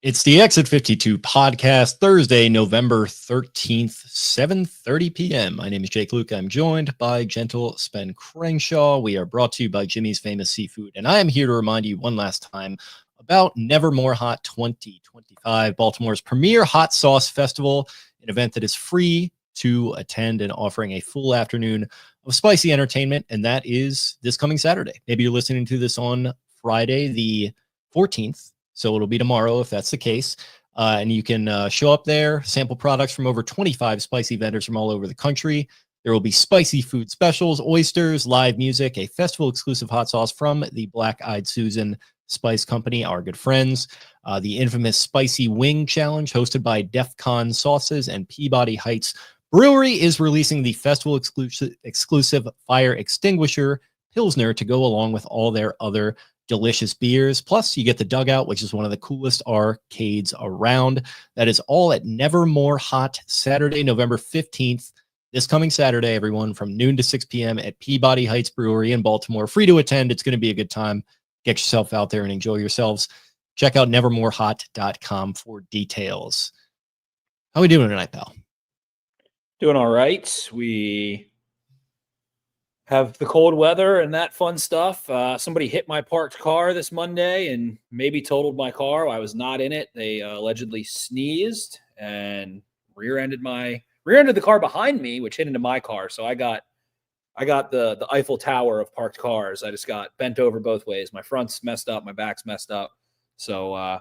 It's the Exit 52 podcast, Thursday, November 13th, 7:30 p.m. My name is Jake Louque. I'm joined by gentle Spen Crenshaw. We are brought to you by Jimmy's Famous Seafood. And I am here to remind you one last time about Nevermore Hot 2025, Baltimore's premier hot sauce festival, an event that is free to attend and offering a full afternoon of spicy entertainment. And that is this coming Saturday. Maybe you're listening to this on Friday, the 14th. So it'll be tomorrow if that's the case. And you can show up there, sample products from over 25 spicy vendors from all over the country. There will be spicy food specials, oysters, live music, a festival-exclusive hot sauce from the Black Eyed Susan Spice Company, our good friends. The infamous Spicy Wing Challenge hosted by Def Con Sauces and Peabody Heights Brewery is releasing the festival-exclusive Fire Extinguisher Pilsner to go along with all their other delicious beers. Plus, you get the Dugout, which is one of the coolest arcades around. That is all at Nevermore Hot, Saturday, November 15th. This coming Saturday, everyone, from noon to 6 p.m. at Peabody Heights Brewery in Baltimore. Free to attend. It's going to be a good time. Get yourself out there and enjoy yourselves. Check out nevermorehot.com for details. How are we doing tonight, pal? Doing all right. We have the cold weather and that fun stuff. Somebody hit my parked car this Monday and maybe totaled my car. I was not in it. They allegedly sneezed and rear-ended the car behind me, which hit into my car. So I got the Eiffel Tower of parked cars. I just got bent over both ways. My front's messed up. My back's messed up. So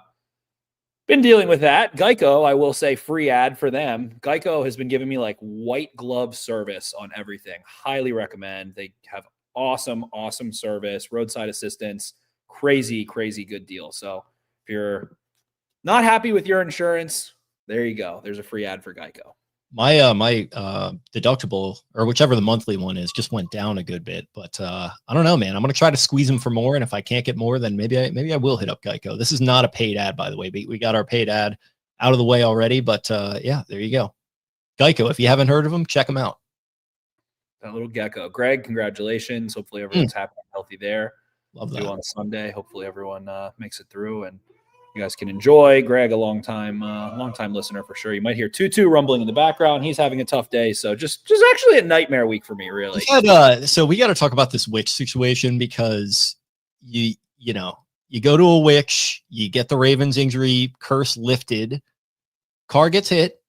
been dealing with that. Geico, I will say, free ad for them. Geico has been giving me like white glove service on everything. Highly recommend. They have awesome service, roadside assistance, crazy good deal. So if you're not happy with your insurance, there you go. There's a free ad for Geico. My deductible, or whichever the monthly one is, just went down a good bit. But I don't know, man. I'm gonna try to squeeze them for more, and if I can't get more, then maybe I will hit up Geico. This is not a paid ad, by the way. We got our paid ad out of the way already. But yeah, there you go. Geico. If you haven't heard of them, check them out. That little gecko, Greg. Congratulations. Hopefully everyone's happy and healthy there. Love that. On Sunday. Hopefully everyone makes it through and you guys can enjoy. Greg, a long time listener for sure. You might hear Tutu rumbling in the background. He's having a tough day. So just actually a nightmare week for me, really. So we got to talk about this witch situation because you go to a witch, you get the Ravens injury curse lifted, car gets hit.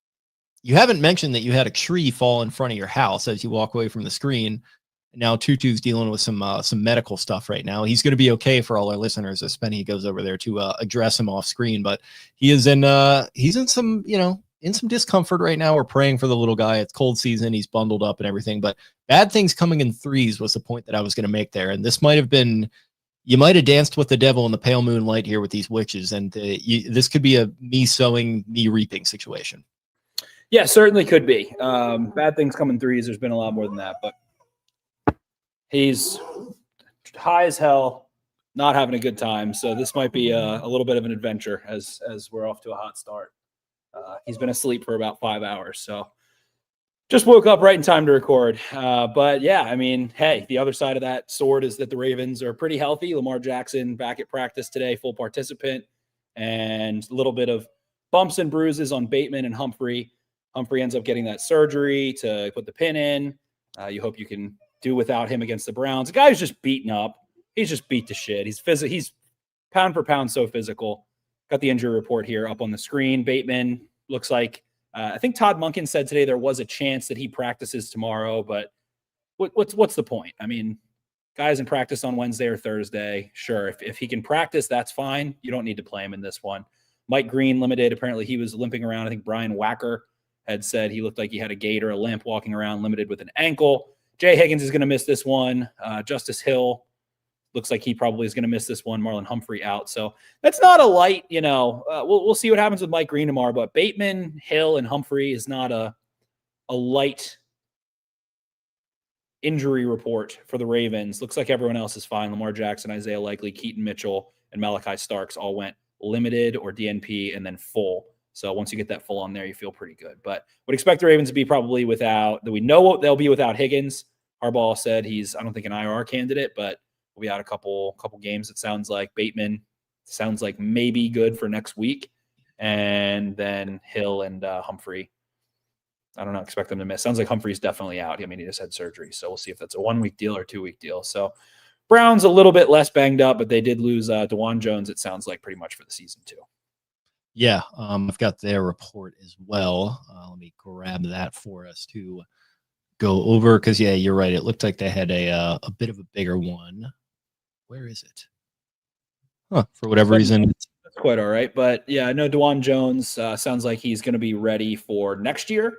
You haven't mentioned that you had a tree fall in front of your house as you walk away from the screen. Now Tutu's dealing with some medical stuff right now. He's going to be okay for all our listeners as Spenny goes over there to address him off screen, but he's in some discomfort right now. We're praying for the little guy. It's cold season. He's bundled up and everything, but bad things coming in threes was the point that I was going to make there. And this might have been, you might have danced with the devil in the pale moonlight here with these witches. And this could be a me sowing, me reaping situation. Yeah, certainly could be. Bad things come in threes. There's been a lot more than that, but he's high as hell, not having a good time. So this might be a little bit of an adventure as we're off to a hot start. He's been asleep for about 5 hours. So just woke up right in time to record. But yeah, I mean, hey, the other side of that sword is that the Ravens are pretty healthy. Lamar Jackson back at practice today, full participant, and a little bit of bumps and bruises on Bateman and Humphrey. Humphrey ends up getting that surgery to put the pin in. You hope you can do without him against the Browns. The guy who's just beaten up. He's just beat to shit. He's pound for pound so physical. Got the injury report here up on the screen. Bateman looks like I think Todd Monken said today there was a chance that he practices tomorrow, but what's the point? I mean, guy hasn't practiced on Wednesday or Thursday. Sure, if he can practice, that's fine. You don't need to play him in this one. Mike Green limited. Apparently he was limping around. I think Brian Wacker had said he looked like he had a gait or a limp walking around, limited with an ankle. Jay Higgins is going to miss this one. Justice Hill looks like he probably is going to miss this one. Marlon Humphrey out. So that's not a light, we'll see what happens with Mike Green tomorrow, but Bateman, Hill, and Humphrey is not a light injury report for the Ravens. Looks like everyone else is fine. Lamar Jackson, Isaiah Likely, Keaton Mitchell, and Malachi Starks all went limited or DNP and then full. So once you get that full on there, you feel pretty good. But would expect the Ravens to be probably without, we know they'll be without Higgins. Harbaugh said he's, I don't think, an IR candidate, but we'll be out a couple games. It sounds like Bateman sounds like maybe good for next week. and then Hill and Humphrey. I don't know, expect them to miss. Sounds like Humphrey's definitely out. I mean, he just had surgery, so we'll see if that's a 1 week deal or 2 week deal. So Browns a little bit less banged up, but they did lose DeJuan Jones, it sounds like, pretty much for the season too. Yeah, I've got their report as well. Let me grab that for us to go over, because yeah, you're right. It looked like they had a bit of a bigger one. Where is it? For whatever reason, that's quite all right. But yeah, I know DeJuan Jones sounds like he's going to be ready for next year,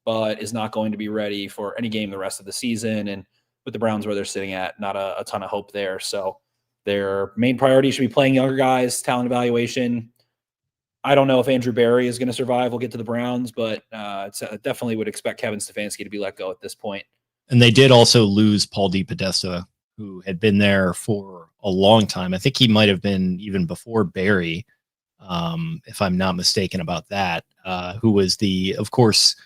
but is not going to be ready for any game the rest of the season. And with the Browns where they're sitting at, not a ton of hope there. So their main priority should be playing younger guys, talent evaluation. I don't know if Andrew Berry is going to survive. We'll get to the Browns, but definitely would expect Kevin Stefanski to be let go at this point. And they did also lose Paul DePodesta, who had been there for a long time. I think he might have been even before Berry, if I'm not mistaken about that, who was of course,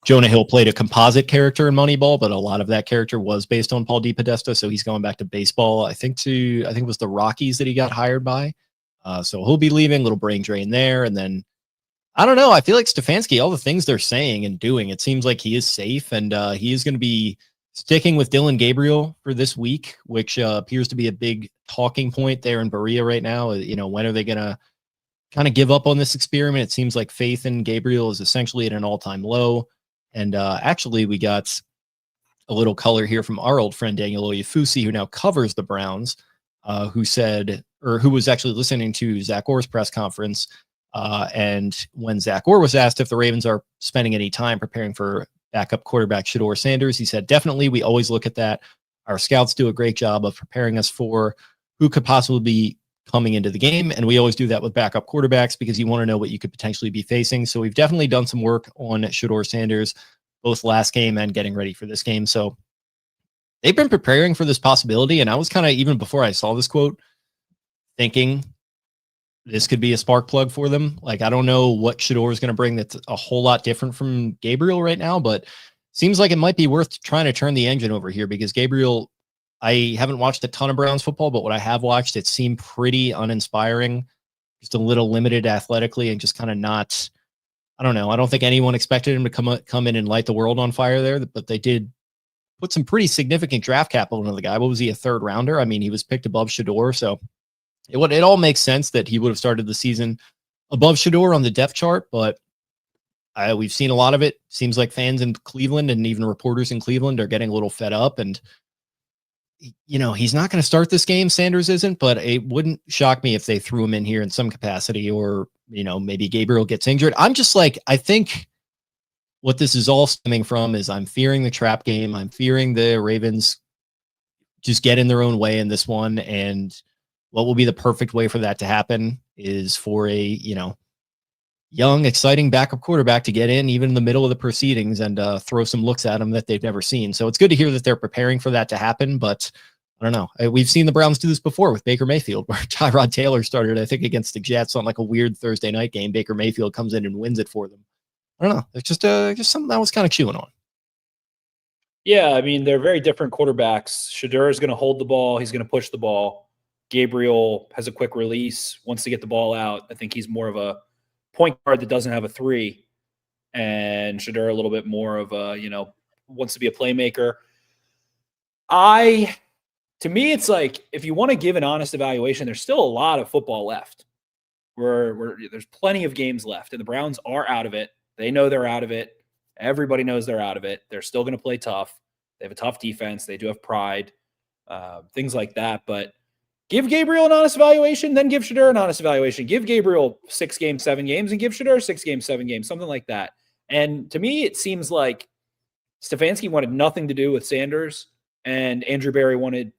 Jonah Hill played a composite character in Moneyball, but a lot of that character was based on Paul DePodesta. So he's going back to baseball. I think it was the Rockies that he got hired by. So he'll be leaving, little brain drain there. And then, I don't know, I feel like Stefanski, all the things they're saying and doing, it seems like he is safe, and he is going to be sticking with Dylan Gabriel for this week, which appears to be a big talking point there in Berea right now. When are they going to kind of give up on this experiment? It seems like faith in Gabriel is essentially at an all-time low. And actually, we got a little color here from our old friend Daniel Oyefusi, who now covers the Browns, who was actually listening to Zach Orr's press conference. And when Zach Orr was asked if the Ravens are spending any time preparing for backup quarterback Shedeur Sanders, he said, definitely, we always look at that. Our scouts do a great job of preparing us for who could possibly be coming into the game. And we always do that with backup quarterbacks because you want to know what you could potentially be facing. So we've definitely done some work on Shedeur Sanders, both last game and getting ready for this game. So they've been preparing for this possibility. And I was kind of, even before I saw this quote, thinking this could be a spark plug for them. Like, I don't know what Shedeur is going to bring that's a whole lot different from Gabriel right now, but seems like it might be worth trying to turn the engine over here, because Gabriel, I haven't watched a ton of Browns football, but what I have watched, it seemed pretty uninspiring, just a little limited athletically, and just kind of not, I don't know. I don't think anyone expected him to come in and light the world on fire there, but they did put some pretty significant draft capital into the guy. What was he, a third rounder? I mean, he was picked above Shedeur, so it all makes sense that he would have started the season above Shedeur on the depth chart, but we've seen a lot of it. Seems like fans in Cleveland and even reporters in Cleveland are getting a little fed up, and he's not going to start this game. Sanders isn't, but it wouldn't shock me if they threw him in here in some capacity, or, maybe Gabriel gets injured. I'm just like, I think what this is all stemming from is I'm fearing the trap game. I'm fearing the Ravens just get in their own way in this one. And what will be the perfect way for that to happen is for a, young, exciting backup quarterback to get in even in the middle of the proceedings and throw some looks at them that they've never seen. So it's good to hear that they're preparing for that to happen, but I don't know. We've seen the Browns do this before with Baker Mayfield, where Tyrod Taylor started, I think, against the Jets on like a weird Thursday night game. Baker Mayfield comes in and wins it for them. I don't know. It's just something I was kind of chewing on. Yeah, I mean, they're very different quarterbacks. Shedeur is going to hold the ball. He's going to push the ball. Gabriel has a quick release, wants to get the ball out. I think he's more of a point guard that doesn't have a three, and Shedeur a little bit more of a, wants to be a playmaker. To me, it's like, if you want to give an honest evaluation, there's still a lot of football left. There's plenty of games left, and the Browns are out of it. They know they're out of it. Everybody knows they're out of it. They're still going to play tough. They have a tough defense. They do have pride, things like that. But give Gabriel an honest evaluation, then give Shedeur an honest evaluation. Give Gabriel 6 games, 7 games, and give Shedeur 6 games, 7 games, something like that. And to me, it seems like Stefanski wanted nothing to do with Sanders, and Andrew Berry wanted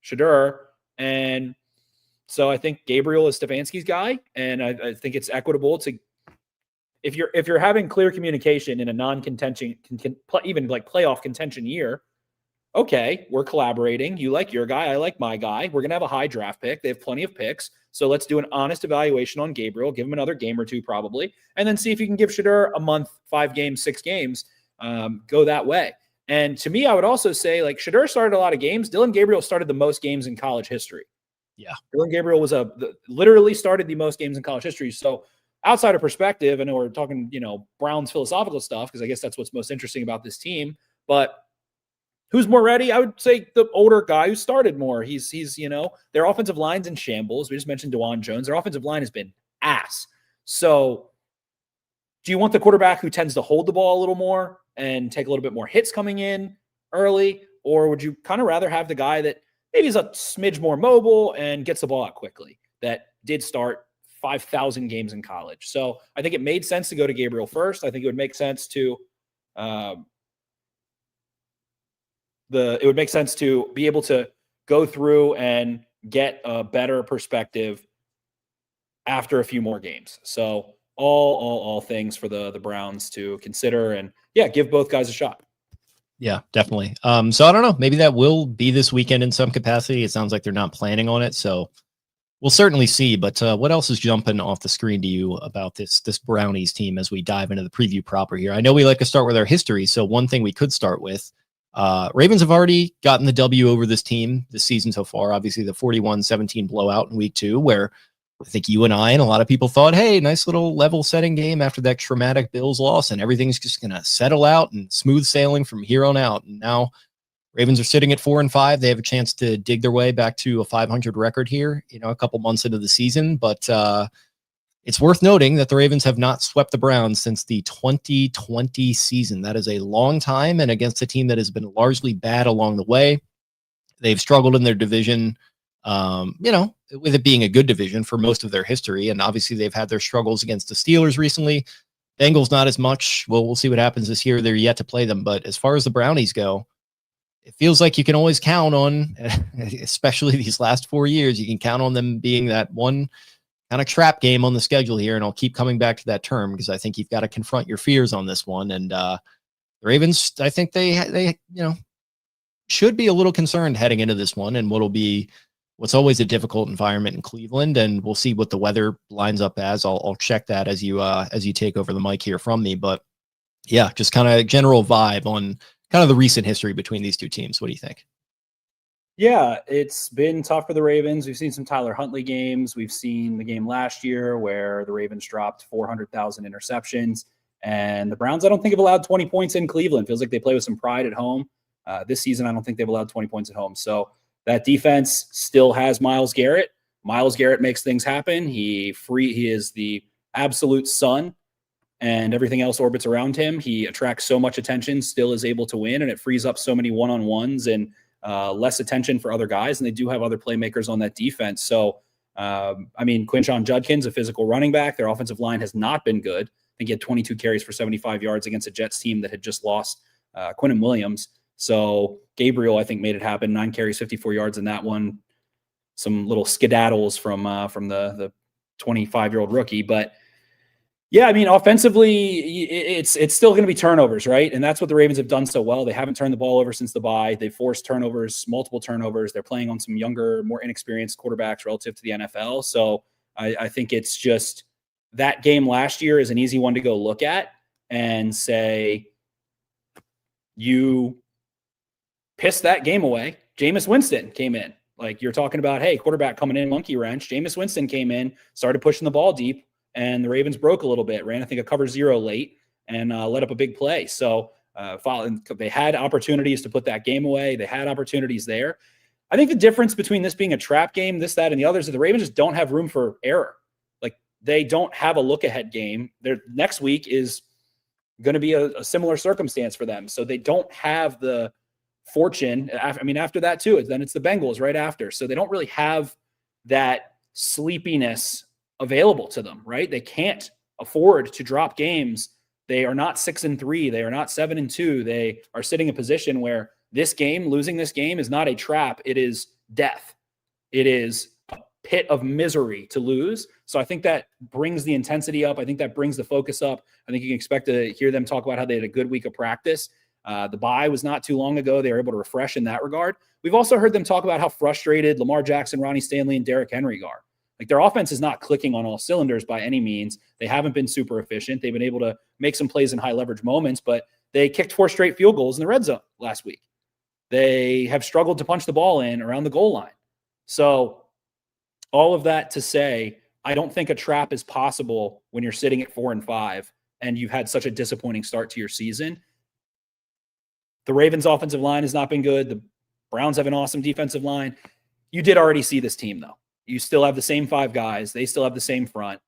Shedeur. And so I think Gabriel is Stefanski's guy, and I think it's equitable to, if you're having clear communication in a non-contention, even like playoff contention year, okay, we're collaborating. You like your guy, I like my guy. We're going to have a high draft pick. They have plenty of picks. So let's do an honest evaluation on Gabriel, give him another game or two probably, and then see if you can give Shedeur a month, 5 games, 6 games, go that way. And to me, I would also say, like, Shedeur started a lot of games. Dylan Gabriel started the most games in college history. Yeah. Dylan Gabriel was literally started the most games in college history. So outsider perspective, I know we're talking, Browns philosophical stuff, because I guess that's what's most interesting about this team. But who's more ready? I would say the older guy who started more. He's their offensive line's in shambles. We just mentioned DeJuan Jones. Their offensive line has been ass. So do you want the quarterback who tends to hold the ball a little more and take a little bit more hits coming in early? Or would you kind of rather have the guy that maybe is a smidge more mobile and gets the ball out quickly, that did start 5,000 games in college? So I think it made sense to go to Gabriel first. I think it would make sense to be able to go through and get a better perspective after a few more games. So all things for the Browns to consider, and give both guys a shot. Yeah, definitely. So I don't know, maybe that will be this weekend in some capacity. It sounds like they're not planning on it, so we'll certainly see. But what else is jumping off the screen to you about this Brownies team as we dive into the preview proper here? I know we like to start with our history, so one thing we could start with, Ravens have already gotten the W over this team this season so far. Obviously, the 41-17 blowout in week 2, where I think you and I and a lot of people thought, hey, nice little level setting game after that traumatic Bills loss, and everything's just going to settle out and smooth sailing from here on out. And now Ravens are sitting at 4-5. They have a chance to dig their way back to a 500 record here, a couple months into the season. But it's worth noting that the Ravens have not swept the Browns since the 2020 season. That is a long time, and against a team that has been largely bad along the way. They've struggled in their division, with it being a good division for most of their history. And obviously they've had their struggles against the Steelers recently. Bengals, not as much. Well, we'll see what happens this year. They're yet to play them. But as far as the Brownies go, it feels like you can always count on, especially these last 4 years, you can count on them being that one kind of trap game on the schedule here. And I'll keep coming back to that term because I think you've got to confront your fears on this one. And the Ravens, I think they should be a little concerned heading into this one, and what's always a difficult environment in Cleveland. And we'll see what the weather lines up as. I'll check that as you take over the mic here from me. But yeah, just kind of general vibe on kind of the recent history between these two teams. What do you think? Yeah, it's been tough for the Ravens. We've seen some Tyler Huntley games. We've seen the game last year where the Ravens dropped 400,000 interceptions. And the Browns, I don't think, have allowed 20 points in Cleveland. Feels like they play with some pride at home. This season, I don't think they've allowed 20 points at home. So that defense still has Myles Garrett. Myles Garrett makes things happen. He is the absolute sun, and everything else orbits around him. He attracts so much attention, still is able to win, and it frees up so many one-on-ones and less attention for other guys. And they do have other playmakers on that defense. So, Quinshon Judkins, a physical running back. Their offensive line has not been good. I think he had 22 carries for 75 yards against a Jets team that had just lost Quinnen Williams. So Gabriel, I think, made it happen. 9 carries, 54 yards in that one. Some little skedaddles from the 25-year-old rookie. But yeah, offensively, it's still going to be turnovers, right? And that's what the Ravens have done so well. They haven't turned the ball over since the bye. They've forced turnovers, multiple turnovers. They're playing on some younger, more inexperienced quarterbacks relative to the NFL. So I think it's just that game last year is an easy one to go look at and say, you pissed that game away. Jameis Winston came in. Like you're talking about, hey, quarterback coming in, monkey wrench. Jameis Winston came in, started pushing the ball deep, and the Ravens broke a little bit, ran, I think, a cover 0 late and let up a big play. So they had opportunities to put that game away. They had opportunities there. I think the difference between this being a trap game, this, that, and the others is the Ravens just don't have room for error. Like they don't have a look-ahead game. Their next week is going to be a similar circumstance for them. So they don't have the fortune. After that too, then it's the Bengals right after. So they don't really have that sleepiness available to them, right? They can't afford to drop games. They are not 6-3. They are not 7-2. They are sitting in a position where losing this game is not a trap. It is death. It is a pit of misery to lose. So I think that brings the intensity up. I think that brings the focus up. I think you can expect to hear them talk about how they had a good week of practice. The bye was not too long ago. They were able to refresh in that regard. We've also heard them talk about how frustrated Lamar Jackson, Ronnie Stanley, and Derrick Henry are. Like their offense is not clicking on all cylinders by any means. They haven't been super efficient. They've been able to make some plays in high leverage moments, but they kicked 4 straight field goals in the red zone last week. They have struggled to punch the ball in around the goal line. So all of that to say, I don't think a trap is possible when you're sitting at 4-5 and you've had such a disappointing start to your season. The Ravens' offensive line has not been good. The Browns have an awesome defensive line. You did already see this team, though. You still have the same 5 guys. They still have the same front.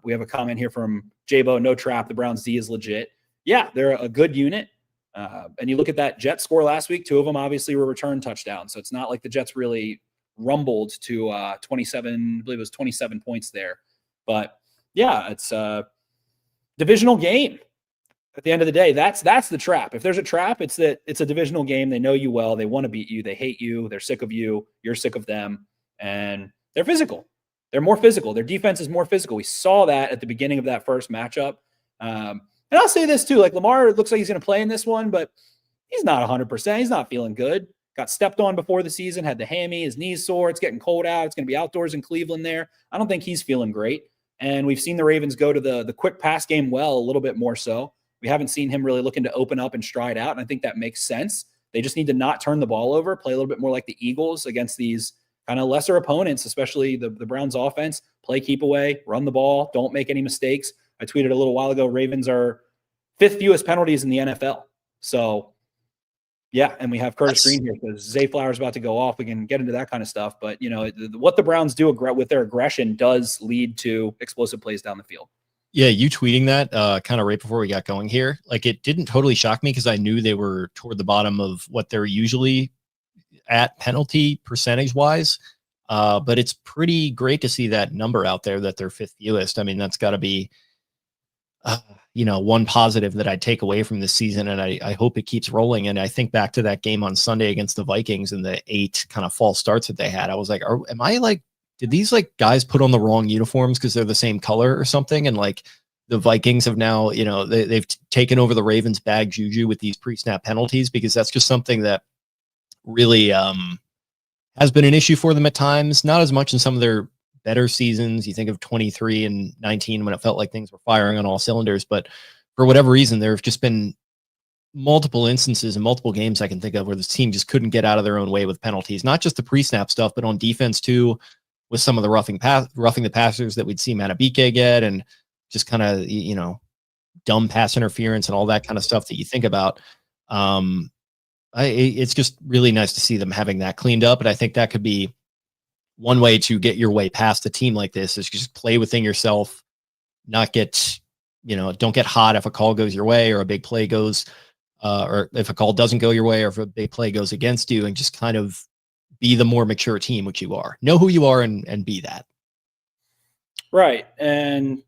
We have a comment here from J-Bo, no trap. The Browns D is legit. Yeah, they're a good unit. And you look at that Jets score last week, 2 of them obviously were return touchdowns. So it's not like the Jets really rumbled to 27, I believe it was 27 points there. But yeah, it's a divisional game. At the end of the day, that's the trap. If there's a trap, it's that it's a divisional game. They know you well. They want to beat you. They hate you. They're sick of you. You're sick of them. And they're physical. They're more physical. Their defense is more physical. We saw that at the beginning of that first matchup. And I'll say this too, like Lamar looks like he's going to play in this one, but he's not 100%. He's not feeling good. Got stepped on before the season, had the hammy, his knee's sore. It's getting cold out. It's going to be outdoors in Cleveland there. I don't think he's feeling great. And we've seen the Ravens go to the quick pass game well, a little bit more so. We haven't seen him really looking to open up and stride out, and I think that makes sense. They just need to not turn the ball over, play a little bit more like the Eagles against these kind of lesser opponents, especially the Browns offense. Play keep away, run the ball, don't make any mistakes. I tweeted a little while ago, Ravens are 5th fewest penalties in the NFL. So, yeah, and we have Curtis Green here because Zay Flowers about to go off. We can get into that kind of stuff. But, you know, what the Browns do with their aggression does lead to explosive plays down the field. Yeah, you tweeting that kind of right before we got going here, like it didn't totally shock me because I knew they were toward the bottom of what they're usually at penalty percentage wise. But it's pretty great to see that number out there that they're 5th fewest. I mean, that's got to be, one positive that I take away from this season. And I hope it keeps rolling. And I think back to that game on Sunday against the Vikings and the 8 kind of false starts that they had. I was like, did these like guys put on the wrong uniforms because they're the same color or something? And like the Vikings have now, they've taken over the Ravens bag juju with these pre-snap penalties, because that's just something that really has been an issue for them at times. Not as much in some of their better seasons. You think of 23 and 19 when it felt like things were firing on all cylinders, but for whatever reason, there have just been multiple instances and multiple games I can think of where this team just couldn't get out of their own way with penalties, not just the pre-snap stuff, but on defense too, with some of the roughing the passers that we'd see Matabike get, and just kind of, dumb pass interference and all that kind of stuff that you think about. It's just really nice to see them having that cleaned up. And I think that could be one way to get your way past a team like this, is just play within yourself, not get, don't get hot if a call goes your way or a big play goes, or if a call doesn't go your way or if a big play goes against you, and just kind of be the more mature team, which you are. Know who you are and be that. Right. And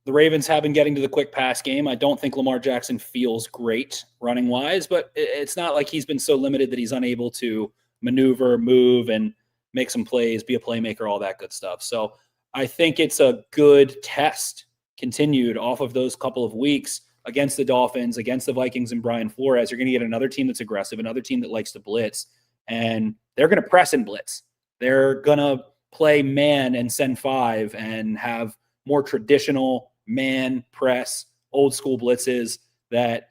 the Ravens have been getting to the quick pass game. I don't think Lamar Jackson feels great running wise, but it's not like he's been so limited that he's unable to maneuver, move, and make some plays, be a playmaker, all that good stuff. So I think it's a good test continued off of those couple of weeks against the Dolphins, against the Vikings and Brian Flores. You're going to get another team that's aggressive, another team that likes to blitz. And they're going to press and blitz. They're going to play man and send 5 and have more traditional man press, old school blitzes that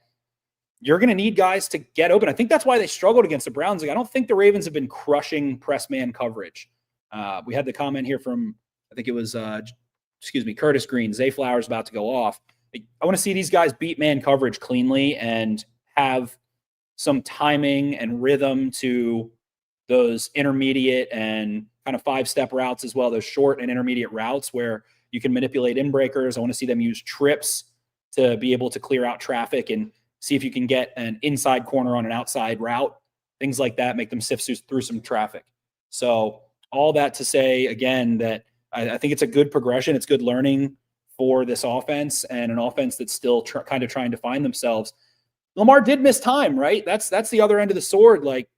you're going to need guys to get open. I think that's why they struggled against the Browns. Like, I don't think the Ravens have been crushing press man coverage. We had the comment here from, I think it was, Curtis Green. Zay Flowers about to go off. I want to see these guys beat man coverage cleanly and have some timing and rhythm to those intermediate and kind of 5-step routes as well, those short and intermediate routes where you can manipulate in breakers. I want to see them use trips to be able to clear out traffic and see if you can get an inside corner on an outside route, things like that, make them sift through some traffic. So all that to say, again, that I think it's a good progression. It's good learning for this offense, and an offense that's still kind of trying to find themselves. Lamar did miss time, right? That's the other end of the sword. Like,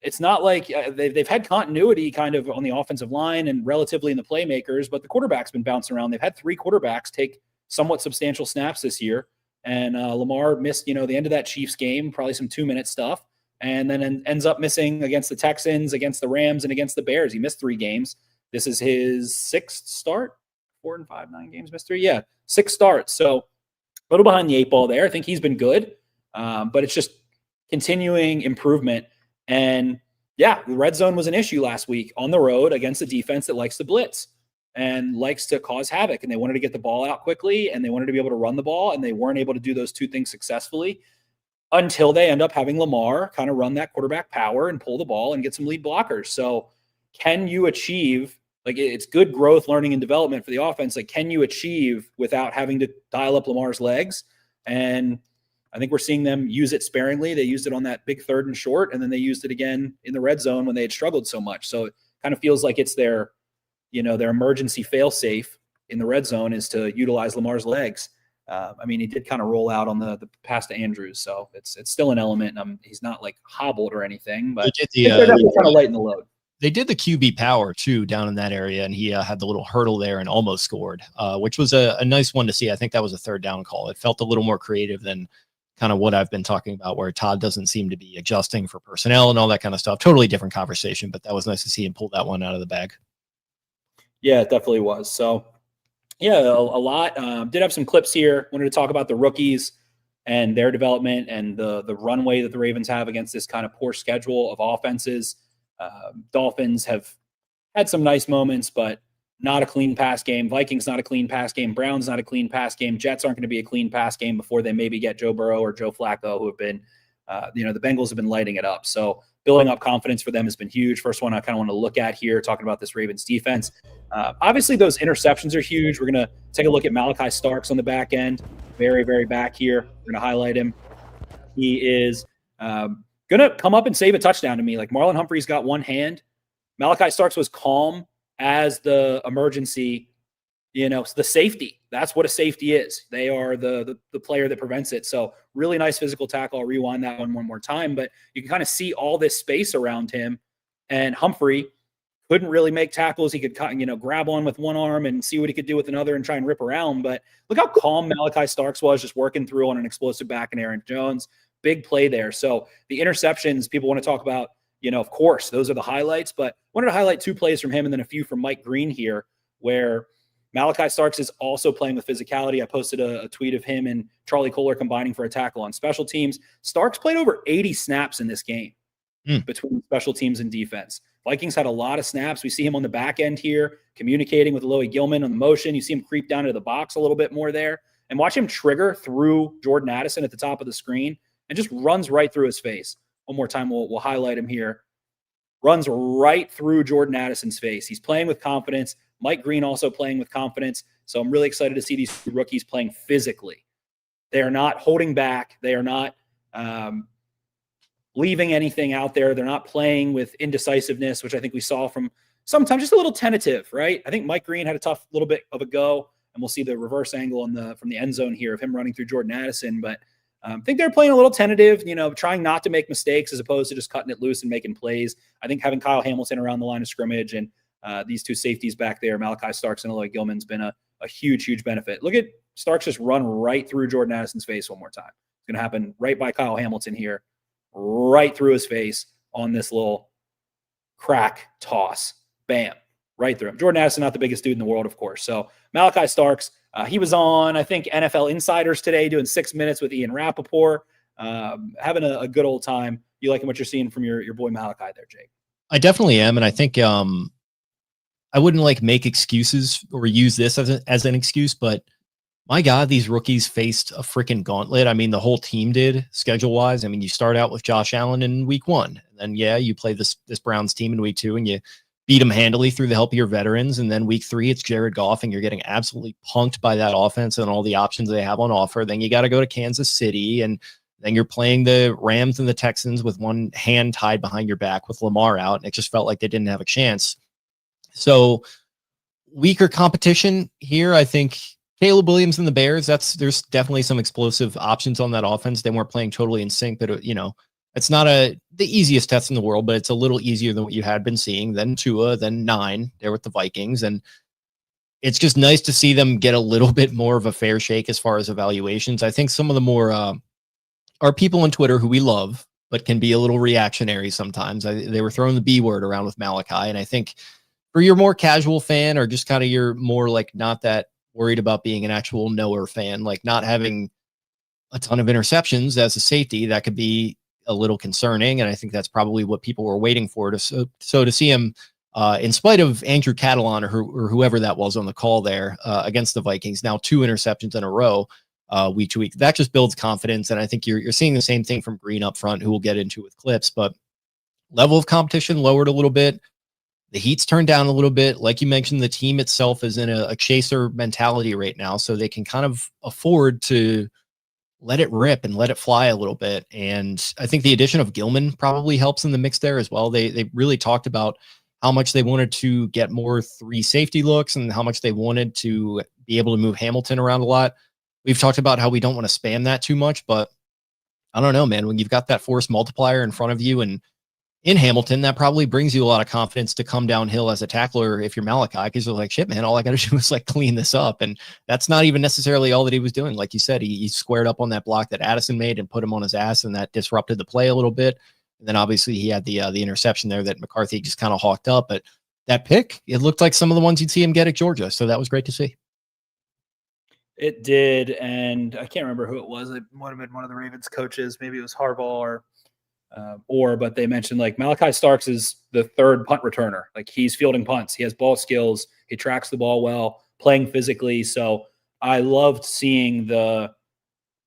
it's not like they've had continuity kind of on the offensive line and relatively in the playmakers, but the quarterback's been bouncing around. They've had 3 quarterbacks take somewhat substantial snaps this year. And Lamar missed, the end of that Chiefs game, probably some 2-minute stuff, and then ends up missing against the Texans, against the Rams, and against the Bears. He missed 3 games. This is his 6th start, 4 and 5, 9 games, missed 3. Yeah, 6 starts. So a little behind the 8 ball there. I think he's been good, but it's just continuing improvement. And yeah, the red zone was an issue last week on the road against a defense that likes to blitz and likes to cause havoc. And they wanted to get the ball out quickly, and they wanted to be able to run the ball, and they weren't able to do those two things successfully until they end up having Lamar kind of run that quarterback power and pull the ball and get some lead blockers. So can you achieve, like, it's good growth, learning, and development for the offense. Like, can you achieve without having to dial up Lamar's legs? And I think we're seeing them use it sparingly. They used it on that big 3rd and short, and then they used it again in the red zone when they had struggled so much. So it kind of feels like it's their emergency fail-safe in the red zone is to utilize Lamar's legs. I mean, he did kind of roll out on the pass to Andrews, so it's still an element. He's not like hobbled or anything, but they're definitely trying to lighten the load. They did the QB power too down in that area, and he had the little hurdle there and almost scored, which was a nice one to see. I think that was a 3rd down call. It felt a little more creative than kind of what I've been talking about, where Todd doesn't seem to be adjusting for personnel and all that kind of stuff. Totally different conversation, but that was nice to see him pull that one out of the bag. Yeah, it definitely was. So, yeah, a lot. Did have some clips here. Wanted to talk about the rookies and their development and the runway that the Ravens have against this kind of poor schedule of offenses. Dolphins have had some nice moments, but not a clean pass game. Vikings, not a clean pass game. Browns, not a clean pass game. Jets aren't going to be a clean pass game before they maybe get Joe Burrow or Joe Flacco, who have been, the Bengals have been lighting it up. So building up confidence for them has been huge. First one I kind of want to look at here, talking about this Ravens defense. Obviously, those interceptions are huge. We're going to take a look at Malachi Starks on the back end. Very, very back here. We're going to highlight him. He is going to come up and save a touchdown to me. Like, Marlon Humphrey's got one hand. Malachi Starks was calm as the emergency, the safety. That's what a safety is. They are the player that prevents it. So really nice physical tackle. I'll rewind that one more time, but you can kind of see all this space around him. And Humphrey couldn't really make tackles. He could, grab one with one arm and see what he could do with another and try and rip around. But look how calm Malachi Starks was, just working through on an explosive back and Aaron Jones. Big play there. So the interceptions, people want to talk about, of course, those are the highlights, but I wanted to highlight 2 plays from him and then a few from Mike Green here, where Malachi Starks is also playing with physicality. I posted a tweet of him and Charlie Kohler combining for a tackle on special teams. Starks played over 80 snaps in this game between special teams and defense. Vikings had a lot of snaps. We see him on the back end here, communicating with Louque Gilman on the motion. You see him creep down into the box a little bit more there, and watch him trigger through Jordan Addison at the top of the screen and just runs right through his face. One more time, we'll highlight him here. Runs right through Jordan Addison's face. He's playing with confidence. Mike Green also playing with confidence. So I'm really excited to see these rookies playing physically. They are not holding back. They are not leaving anything out there. They're not playing with indecisiveness, which I think we saw from sometimes just a little tentative, right? I think Mike Green had a tough little bit of a go, and we'll see the reverse angle from the end zone here of him running through Jordan Addison. But I think they're playing a little tentative, trying not to make mistakes as opposed to just cutting it loose and making plays. I think having Kyle Hamilton around the line of scrimmage and these 2 safeties back there, Malachi Starks and Aloy Gilman's been a huge, huge benefit. Look at Starks just run right through Jordan Addison's face one more time. It's going to happen right by Kyle Hamilton here, right through his face on this little crack toss. Bam, right through him. Jordan Addison, not the biggest dude in the world, of course. So Malachi Starks, he was on, I think, NFL Insiders today doing 6 minutes with Ian Rappaport, having a good old time. You liking what you're seeing from your boy Malachi there, Jake? I definitely am, and I think I wouldn't make excuses or use this as an excuse, but my God, these rookies faced a freaking gauntlet. I mean, the whole team did schedule-wise. I mean, you start out with Josh Allen in week 1, and then you play this Browns team in week 2, and you beat them handily through the help of your veterans. And then week 3, it's Jared Goff, and you're getting absolutely punked by that offense and all the options they have on offer. Then you got to go to Kansas City, and then you're playing the Rams and the Texans with one hand tied behind your back with Lamar out. And it just felt like they didn't have a chance. So weaker competition here. I think Caleb Williams and the Bears, there's definitely some explosive options on that offense. They weren't playing totally in sync, but it's not the easiest test in the world, but it's a little easier than what you had been seeing. Then Tua, then 9 there with the Vikings. And it's just nice to see them get a little bit more of a fair shake as far as evaluations. I think some of the more are people on Twitter who we love, but can be a little reactionary sometimes. They were throwing the B word around with Malachi. And I think for your more casual fan, or just kind of your more not that worried about being an actual knower fan, not having a ton of interceptions as a safety, that could be a little concerning. And I think that's probably what people were waiting for. So to see him, in spite of Andrew Catalon or whoever that was on the call there against the Vikings, now 2 interceptions in a row week to week, that just builds confidence. And I think you're seeing the same thing from Green up front, who we'll get into with clips, but level of competition lowered a little bit. The heat's turned down a little bit. Like you mentioned, the team itself is in a chaser mentality right now, so they can kind of afford to let it rip and let it fly a little bit. And I think the addition of Gilman probably helps in the mix there as well. They really talked about how much they wanted to get more 3 safety looks and how much they wanted to be able to move Hamilton around a lot. We've talked about how we don't want to spam that too much, but I don't know, man. When you've got that force multiplier in front of you and in Hamilton, that probably brings you a lot of confidence to come downhill as a tackler if you're Malachi, because you're like, shit, man, all I got to do is like clean this up. And that's not even necessarily all that he was doing. Like you said, he squared up on that block that Addison made and put him on his ass, and that disrupted the play a little bit. And then obviously he had the interception there that McCarthy just kind of hawked up. But that pick, it looked like some of the ones you'd see him get at Georgia. So that was great to see. It did. And I can't remember who it was. It might have been one of the Ravens coaches. Maybe it was Harbaugh but they mentioned like Malachi Starks is the 3rd punt returner. Like he's fielding punts. He has ball skills. He tracks the ball well, playing physically. So I loved seeing the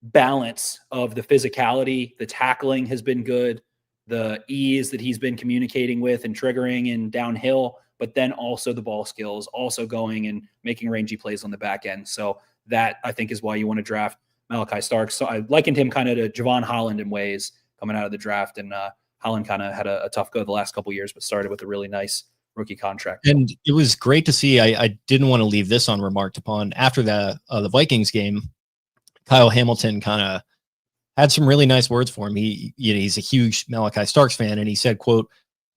balance of the physicality. The tackling has been good. The ease that he's been communicating with and triggering and downhill, but then also the ball skills, also going and making rangy plays on the back end. So that I think is why you want to draft Malachi Starks. So I likened him kind of to Javon Holland in ways coming out of the draft. And Holland kind of had a tough go the last couple of years, but started with a really nice rookie contract. And it was great to see. I didn't want to leave this unremarked upon. After the Vikings game, Kyle Hamilton kind of had some really nice words for him. He's a huge Malachi Starks fan, and he said, quote,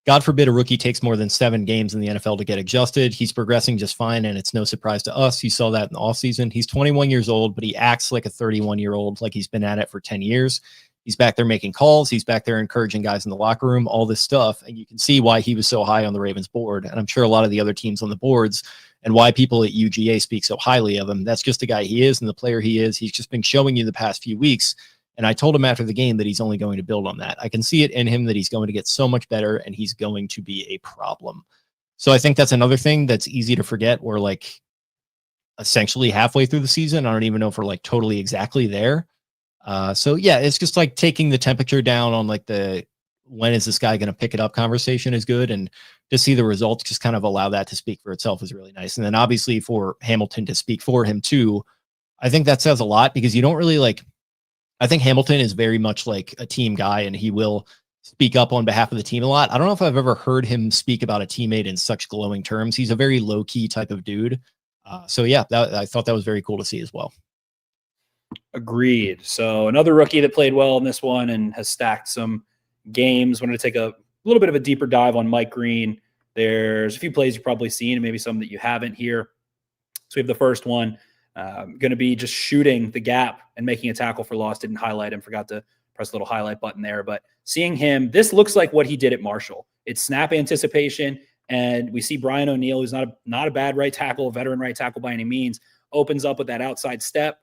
"God forbid a rookie takes more than 7 games in the NFL to get adjusted. He's progressing just fine, and it's no surprise to us. You saw that in the offseason. He's 21 years old, but he acts like a 31-year-old, like he's been at it for 10 years. He's back there making calls. He's back there encouraging guys in the locker room, all this stuff. And you can see why he was so high on the Ravens board. And I'm sure a lot of the other teams on the boards, and why people at UGA speak so highly of him. That's just the guy he is and the player he is. He's just been showing you the past few weeks. And I told him after the game that he's only going to build on that. I can see it in him that he's going to get so much better and he's going to be a problem." So I think that's another thing that's easy to forget. We're like essentially halfway through the season. I don't even know if we're like totally exactly there. So yeah, it's just like taking the temperature down on like when is this guy going to pick it up conversation is good. And to see the results just kind of allow that to speak for itself is really nice. And then obviously for Hamilton to speak for him too, I think that says a lot, because you don't really I think Hamilton is very much like a team guy, and he will speak up on behalf of the team a lot. I don't know if I've ever heard him speak about a teammate in such glowing terms. He's a very low key type of dude. So yeah, I thought that was very cool to see as well. Agreed. So another rookie that played well in this one and has stacked some games. Wanted to take a little bit of a deeper dive on Mike Green. There's a few plays you've probably seen and maybe some that you haven't here. So we have the first one, going to be just shooting the gap and making a tackle for loss. Didn't highlight him, forgot to press the little highlight button there. But seeing him, this looks like what he did at Marshall. It's snap anticipation, and we see Brian O'Neill, who's not a bad right tackle, a veteran right tackle by any means, opens up with that outside step.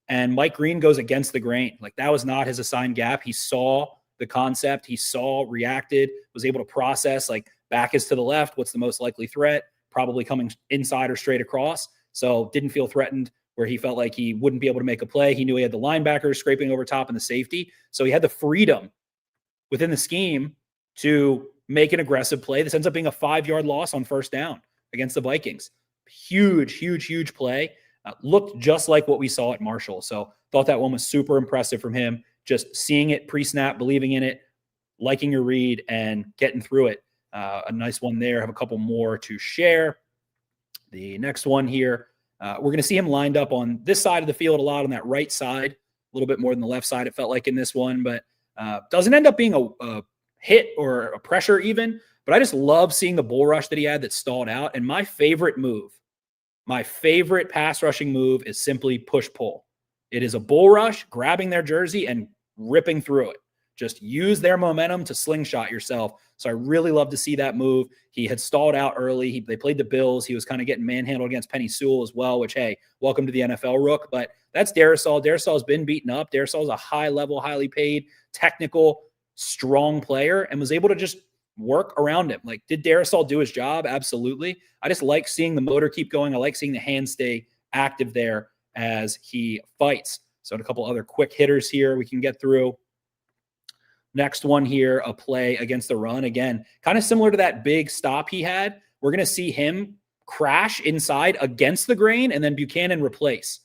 And Mike Green goes against the grain. Like, that was not his assigned gap. He saw the concept. He saw, reacted, was able to process, like, back is to the left. What's the most likely threat? Probably coming inside or straight across. So didn't feel threatened where he felt like he wouldn't be able to make a play. He knew he had the linebackers scraping over top and the safety. So he had the freedom within the scheme to make an aggressive play. This ends up being a 5-yard loss on first down against the Vikings. Huge play. Looked just like what we saw at Marshall. So thought that one was super impressive from him. Just seeing it pre-snap, believing in it, liking your read, and getting through it. A nice one there. I have a couple more to share. The next one here, we're going to see him lined up on this side of the field a lot, on that right side, a little bit more than the left side, it felt like in this one, but doesn't end up being a hit or a pressure even. But I just love seeing the bull rush that he had that stalled out. And my favorite pass rushing move is simply push-pull. It is a bull rush, grabbing their jersey and ripping through it. Just use their momentum to slingshot yourself. So I really love to see that move. He had stalled out early. They played the Bills. He was kind of getting manhandled against Penny Sewell as well, which, hey, welcome to the NFL, Rook. But that's Darrisaw. Darrisaw's been beaten up. Darrisaw's a high-level, highly paid, technical, strong player and was able to just work around him. Like, did Darrisaw do his job? Absolutely. I just like seeing the motor keep going. I like seeing the hands stay active there as he fights. So a couple other quick hitters here we can get through. Next one here, a play against the run. Again, kind of similar to that big stop he had. We're going to see him crash inside against the grain and then Buchanan replace.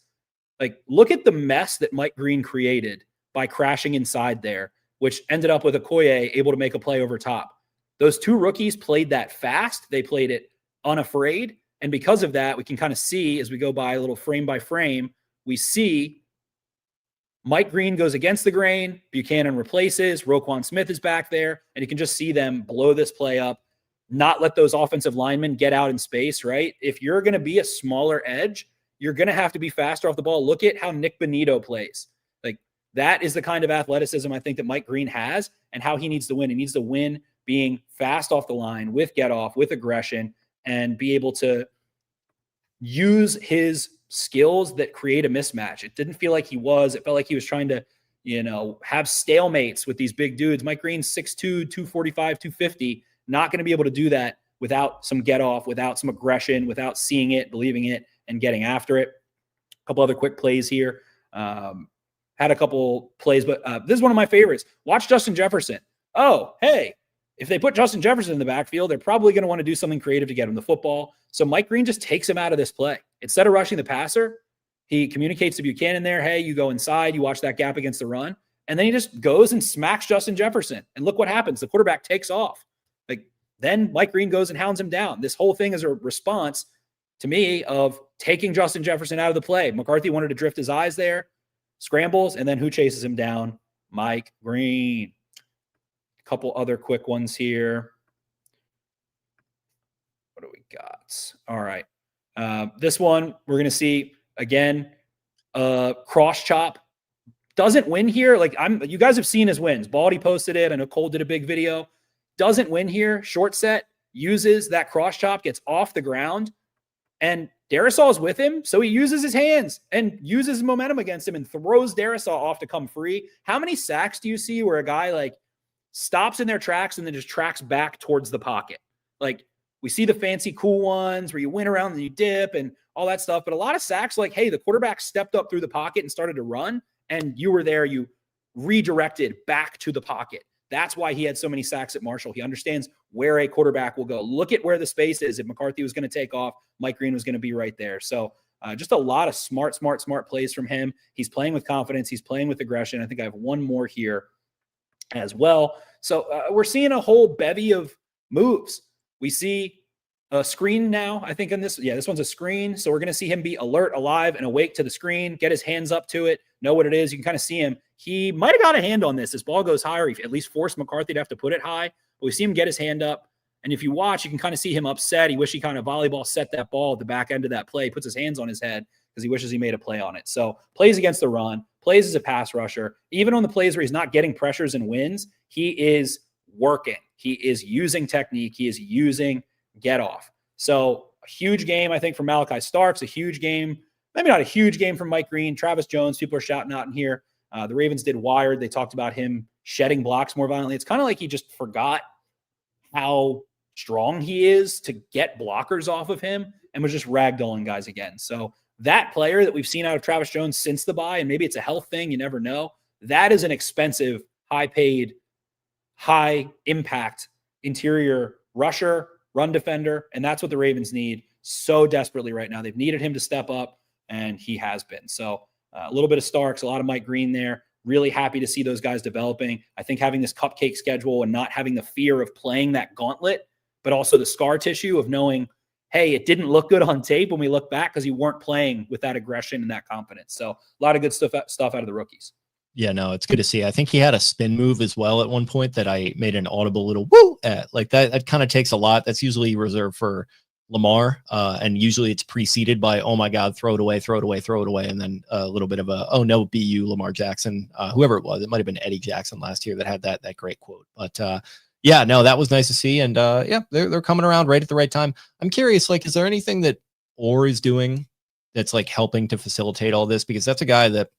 Like, look at the mess that Mike Green created by crashing inside there, which ended up with Okoye able to make a play over top. Those two rookies played that fast. They played it unafraid. And because of that, we can kind of see as we go by a little frame by frame, we see Mike Green goes against the grain, Buchanan replaces, Roquan Smith is back there, and you can just see them blow this play up, not let those offensive linemen get out in space, right? If you're going to be a smaller edge, you're going to have to be faster off the ball. Look at how Nick Benito plays. Like, that is the kind of athleticism I think that Mike Green has and how he needs to win. He needs to win being fast off the line with get off, with aggression, and be able to use his skills that create a mismatch. It didn't feel like he was. It felt like he was trying to, have stalemates with these big dudes. Mike Green's 6'2", 245, 250, not going to be able to do that without some get off, without some aggression, without seeing it, believing it, and getting after it. A couple other quick plays here. Had a couple plays, but this is one of my favorites. Watch Justin Jefferson. Oh, hey, if they put Justin Jefferson in the backfield, they're probably going to want to do something creative to get him the football. So Mike Green just takes him out of this play. Instead of rushing the passer, he communicates to Buchanan there, hey, you go inside, you watch that gap against the run, and then he just goes and smacks Justin Jefferson. And look what happens. The quarterback takes off. Like, then Mike Green goes and hounds him down. This whole thing is a response, to me, of taking Justin Jefferson out of the play. McCarthy wanted to drift his eyes there, scrambles, and then who chases him down? Mike Green. A couple other quick ones here. What do we got? All right. This one, we're going to see, again, cross chop. Doesn't win here. Like, you guys have seen his wins. Baldy posted it. I know Cole did a big video. Doesn't win here. Short set, uses that cross chop, gets off the ground, and Darrisaw's with him, so he uses his hands and uses momentum against him and throws Darrisaw off to come free. How many sacks do you see where a guy, like, stops in their tracks and then just tracks back towards the pocket? Like, we see the fancy cool ones where you win around and you dip and all that stuff, but a lot of sacks, like, hey, the quarterback stepped up through the pocket and started to run, and you were there, you redirected back to the pocket. That's why he had so many sacks at Marshall. He understands where a quarterback will go. Look at where the space is. If McCarthy was going to take off, Mike Green was going to be right there. So just a lot of smart plays from him. He's playing with confidence. He's playing with aggression. I think I have one more here as well. So we're seeing a whole bevy of moves. We see a screen now, I think, on this. Yeah, this one's a screen. So we're going to see him be alert, alive, and awake to the screen, get his hands up to it, know what it is. You can kind of see him. He might have got a hand on this. This ball goes higher. He at least forced McCarthy to have to put it high. But we see him get his hand up. And if you watch, you can kind of see him upset. He wishes he kind of volleyball set that ball at the back end of that play, puts his hands on his head because he wishes he made a play on it. So plays against the run, plays as a pass rusher. Even on the plays where he's not getting pressures and wins, he is working. He is using technique. He is using get off. So a huge game, I think, for Malachi Starks, a huge game, maybe not a huge game from Mike Green. Travis Jones, people are shouting out in here. The Ravens did Wired. They talked about him shedding blocks more violently. It's kind of like he just forgot how strong he is to get blockers off of him and was just ragdolling guys again. So that player that we've seen out of Travis Jones since the bye, and maybe it's a health thing, you never know, that is an expensive, high-paid, high-impact interior rusher, run defender, and that's what the Ravens need so desperately right now. They've needed him to step up, and he has been. So a little bit of Starks, a lot of Mike Green there. Really happy to see those guys developing. I think having this cupcake schedule and not having the fear of playing that gauntlet, but also the scar tissue of knowing, hey, it didn't look good on tape when we look back because you weren't playing with that aggression and that confidence. So a lot of good stuff out of the rookies. Yeah, no, it's good to see. I think he had a spin move as well at one point that I made an audible little woo at. Like that kind of takes a lot. That's usually reserved for Lamar. And usually it's preceded by, oh my God, throw it away. And then a little bit of a, oh no, BU Lamar Jackson, whoever it was. It might've been Eddie Jackson last year that had that great quote. But yeah, no, that was nice to see. And yeah, they're coming around right at the right time. I'm curious, like, is there anything that Orr is doing that's like helping to facilitate all this? Because that's a guy that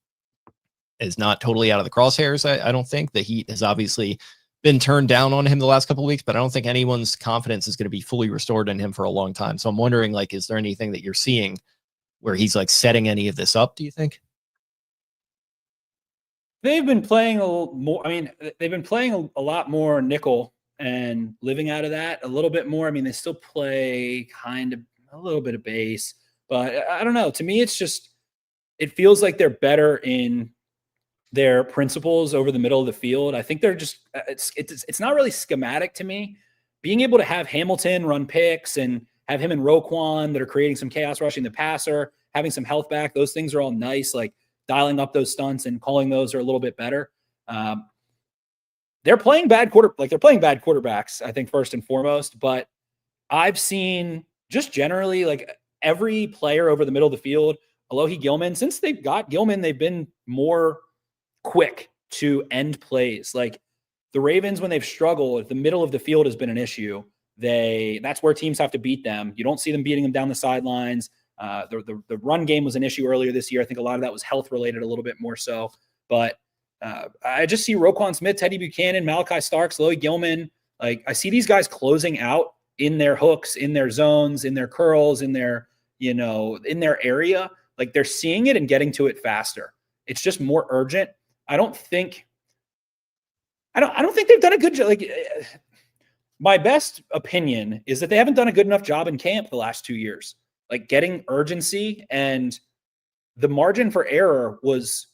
is not totally out of the crosshairs. I don't think. The Heat has obviously been turned down on him the last couple of weeks, but I don't think anyone's confidence is going to be fully restored in him for a long time. So I'm wondering, like, is there anything that you're seeing where he's like setting any of this up, do you think? They've been playing a little more. I mean, they've been playing a lot more nickel and living out of that a little bit more. I mean, they still play kind of a little bit of base, but I don't know. To me, it's just, it feels like they're better in their principles over the middle of the field. I think they're just, it's not really schematic to me. Being able to have Hamilton run picks and have him and Roquan that are creating some chaos rushing the passer, having some health back, those things are all nice. Like, dialing up those stunts and calling those are a little bit better. They're playing they're playing bad quarterbacks, I think, first and foremost. But I've seen just generally, like, every player over the middle of the field, Alohi Gilman, since they've got Gilman, they've been more quick to end plays. Like, the Ravens, when they've struggled, the middle of the field has been an issue. That's where teams have to beat them. You don't see them beating them down the sidelines. The run game was an issue earlier this year. I think a lot of that was health related a little bit more so. But I just see Roquan Smith, Teddy Buchanan, Malachi Starks, Alohi Gilman. Like, I see these guys closing out in their hooks, in their zones, in their curls, in their, in their area. Like, they're seeing it and getting to it faster. It's just more urgent. I don't think they've done a good job. Like, my best opinion is that they haven't done a good enough job in camp the last 2 years. Like, getting urgency, and the margin for error was,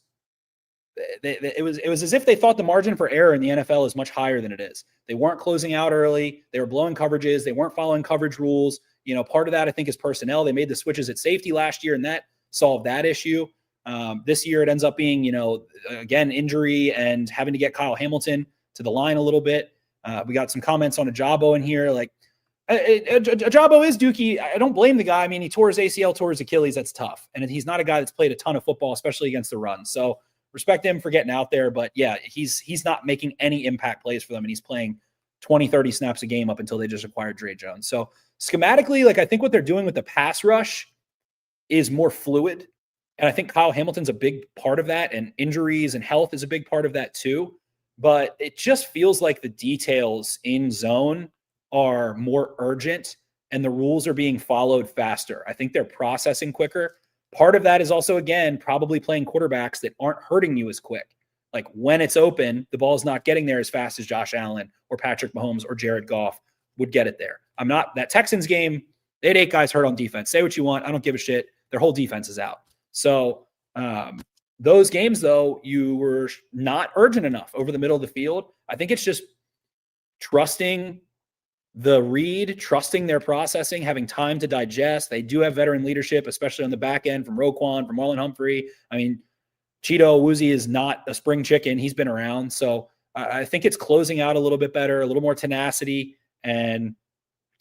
it was as if they thought the margin for error in the NFL is much higher than it is. They weren't closing out early. They were blowing coverages. They weren't following coverage rules. Part of that, I think, is personnel. They made the switches at safety last year, and that solved that issue. This year, it ends up being, again, injury and having to get Kyle Hamilton to the line a little bit. We got some comments on Ajabo in here. Like, Ajabo is dookie. I don't blame the guy. I mean, he tore his ACL, tore his Achilles. That's tough. And he's not a guy that's played a ton of football, especially against the run. So respect him for getting out there. But yeah, he's not making any impact plays for them. And he's playing 20, 30 snaps a game up until they just acquired Dre Jones. So schematically, like, I think what they're doing with the pass rush is more fluid. And I think Kyle Hamilton's a big part of that. And injuries and health is a big part of that too. But it just feels like the details in zone are more urgent and the rules are being followed faster. I think they're processing quicker. Part of that is also, again, probably playing quarterbacks that aren't hurting you as quick. Like, when it's open, the ball's not getting there as fast as Josh Allen or Patrick Mahomes or Jared Goff would get it there. That Texans game, they had 8 guys hurt on defense. Say what you want. I don't give a shit. Their whole defense is out. So those games, though, you were not urgent enough over the middle of the field. I think it's just trusting the read, trusting their processing, having time to digest. They do have veteran leadership, especially on the back end from Roquan, from Marlon Humphrey. I mean, Cheeto Woozy is not a spring chicken. He's been around. So I think it's closing out a little bit better, a little more tenacity, and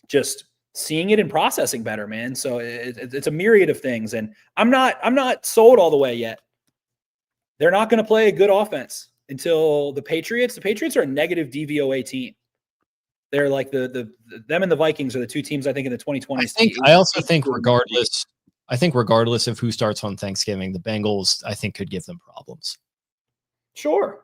just seeing it and processing better, man. So it's a myriad of things. And I'm not sold all the way yet. They're not going to play a good offense until the Patriots are a negative DVOA team. They're like them and the Vikings are the two teams, I think, in the 2020s. I also think regardless of who starts on Thanksgiving, the Bengals, I think, could give them problems. Sure.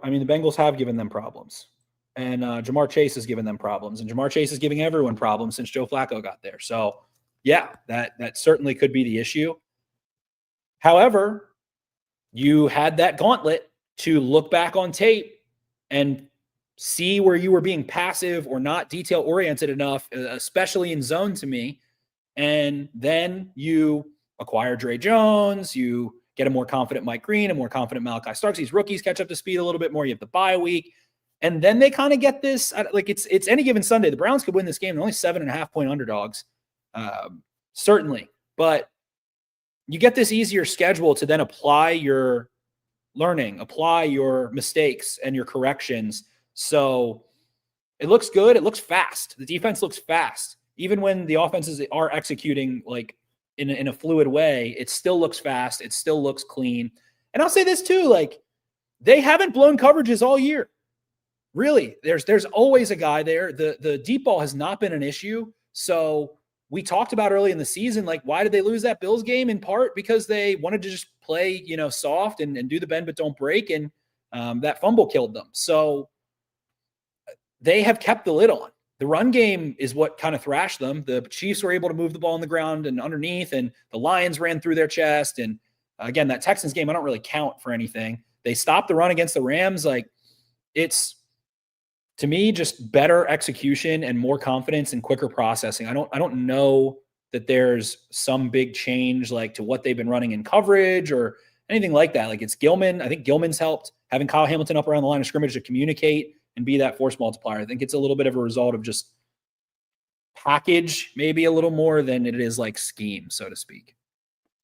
I mean, the Bengals have given them problems. And Jamar Chase has given them problems. And Jamar Chase is giving everyone problems since Joe Flacco got there. So, yeah, that certainly could be the issue. However, you had that gauntlet to look back on tape and see where you were being passive or not detail-oriented enough, especially in zone to me. And then you acquire Dre Jones. You get a more confident Mike Green, a more confident Malachi Starks. These rookies catch up to speed a little bit more. You have the bye week. And then they kind of get this, like, it's any given Sunday. The Browns could win this game. They're only 7.5-point underdogs, certainly. But you get this easier schedule to then apply your learning, apply your mistakes and your corrections. So it looks good. It looks fast. The defense looks fast. Even when the offenses are executing like in a fluid way, it still looks fast. It still looks clean. And I'll say this too, like, they haven't blown coverages all year. Really, there's always a guy there. The deep ball has not been an issue. So we talked about early in the season, like, why did they lose that Bills game? In part because they wanted to just play, soft and do the bend but don't break. And that fumble killed them. So they have kept the lid on. The run game is what kind of thrashed them. The Chiefs were able to move the ball on the ground and underneath, and the Lions ran through their chest. And again, that Texans game, I don't really count for anything. They stopped the run against the Rams. Like, it's, to me, just better execution and more confidence and quicker processing. I don't know that there's some big change like to what they've been running in coverage or anything like that. Like, it's Gilman. I think Gilman's helped having Kyle Hamilton up around the line of scrimmage to communicate and be that force multiplier. I think it's a little bit of a result of just package, maybe a little more than it is like scheme, so to speak.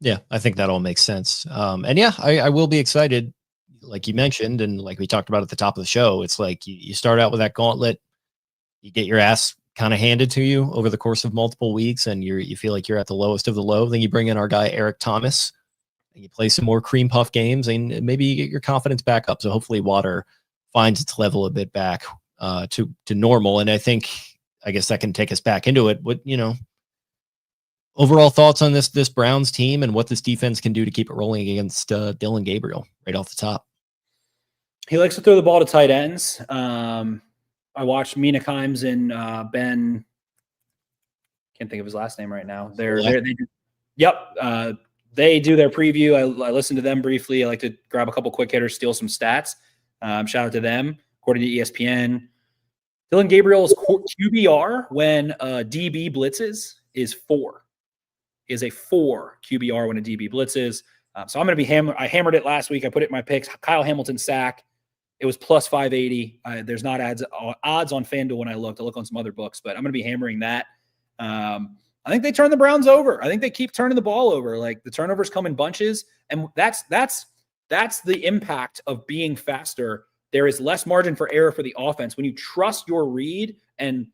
Yeah, I think that all makes sense. And yeah, I will be excited, like you mentioned, and like we talked about at the top of the show. It's like you start out with that gauntlet, you get your ass kind of handed to you over the course of multiple weeks, and you feel like you're at the lowest of the low. Then you bring in our guy Eric Thomas, and you play some more cream puff games, and maybe you get your confidence back up. So hopefully Water finds its level a bit back to normal. And I guess that can take us back into it. What, overall thoughts on this Browns team and what this defense can do to keep it rolling against Dillon Gabriel right off the top? He likes to throw the ball to tight ends. I watched Mina Kimes and Ben. Can't think of his last name right now. They do their preview. I listened to them briefly. I like to grab a couple quick hitters, steal some stats. Shout out to them. According to ESPN, Dillon Gabriel's QBR when DB blitzes is 4. Is a 4 QBR when a DB blitzes. So I'm going to be I hammered it last week. I put it in my picks. Kyle Hamilton sack. It was plus 580. There's not odds on FanDuel when I looked. I look on some other books, but I'm going to be hammering that. I think they turn the Browns over. I think they keep turning the ball over. Like, the turnovers come in bunches, and that's the impact of being faster. There is less margin for error for the offense. When you trust your read and